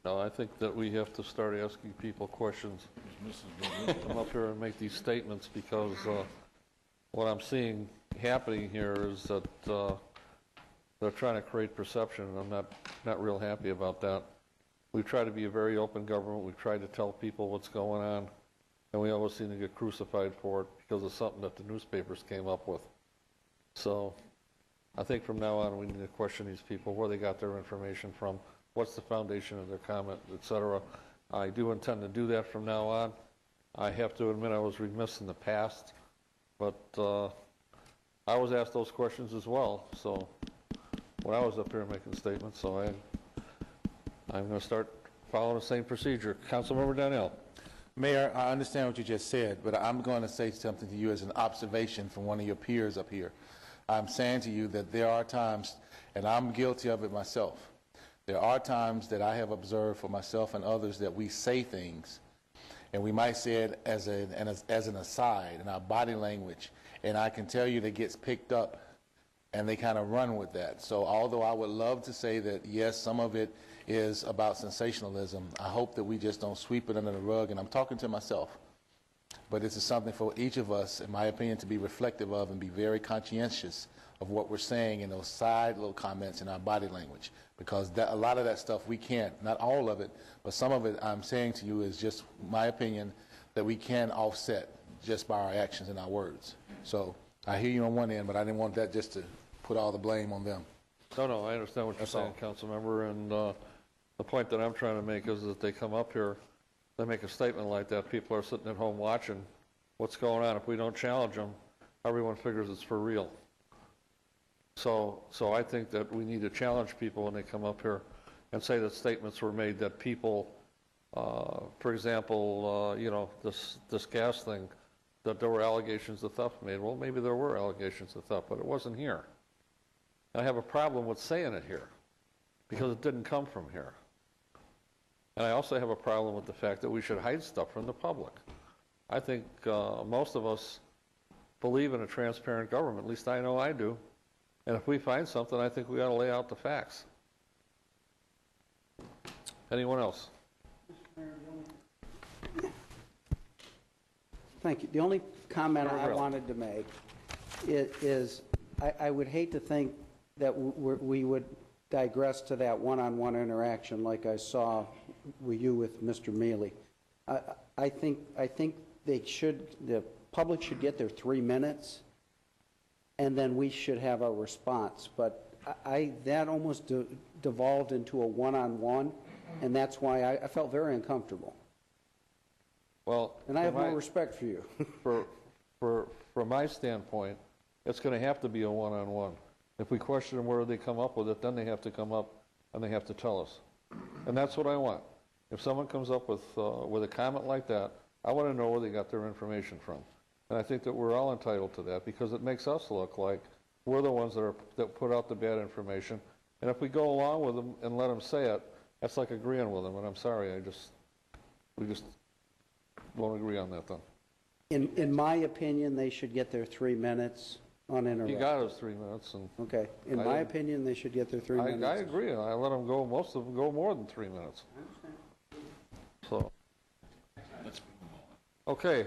No, I think that we have to start asking people questions. Come up here and make these statements, because what I'm seeing happening here is that they're trying to create perception, and I'm not real happy about that. We've tried to be a very open government. We've tried to tell people what's going on, and we always seem to get crucified for it because of something that the newspapers came up with. So I think from now on we need to question these people, where they got their information from, what's the foundation of their comment, etc. I do intend to do that from now on. I have to admit I was remiss in the past, but I was asked those questions as well. So when I was up here making statements, so I'm going to start following the same procedure. Councilmember Donnell. Mayor, I understand what you just said, but I'm going to say something to you as an observation from one of your peers up here. I'm saying to you that there are times, and I'm guilty of it myself, there are times that I have observed for myself and others that we say things, and we might say it as an aside in our body language, and I can tell you that gets picked up, and they kind of run with that. So although I would love to say that, yes, some of it is about sensationalism, I hope that we just don't sweep it under the rug, and I'm talking to myself. But this is something for each of us, in my opinion, to be reflective of and be very conscientious of what we're saying in those side little comments in our body language. Because a lot of that stuff we can't, not all of it, but some of it I'm saying to you is just my opinion that we can offset just by our actions and our words. So I hear you on one end, but I didn't want that just to put all the blame on them. No, I understand what you're saying, Councilmember, and the point that I'm trying to make is that they come up here, they make a statement like that, people are sitting at home watching what's going on. If we don't challenge them, everyone figures it's for real. So I think that we need to challenge people when they come up here and say that statements were made that people, for example, you know, this gas thing, that there were allegations of theft made. Well, maybe there were allegations of theft, but it wasn't here. I have a problem with saying it here because it didn't come from here. And I also have a problem with the fact that we should hide stuff from the public. I think most of us believe in a transparent government. At least I know I do. And if we find something, I think we ought to lay out the facts. Anyone else? Thank you. The only comment I wanted to make is I would hate to think that we would digress to that one-on-one interaction like I saw with you with Mr. Mealy. I think the public should get their 3 minutes, and then we should have a response. But that almost devolved into a one-on-one, and that's why I felt very uncomfortable. Well, and I have more respect for you. From my standpoint, it's going to have to be a one-on-one. If we question them where they come up with it, then they have to come up and they have to tell us. And that's what I want. If someone comes up with a comment like that, I want to know where they got their information from. And I think that we're all entitled to that because it makes us look like we're the ones that put out the bad information. And if we go along with them and let them say it, that's like agreeing with them. And I'm sorry, we just won't agree on that then. In my opinion, they should get their 3 minutes uninterrupted. He got his 3 minutes. And okay. In my opinion, they should get their 3 minutes. I agree. I let them go, most of them go more than 3 minutes. So, okay.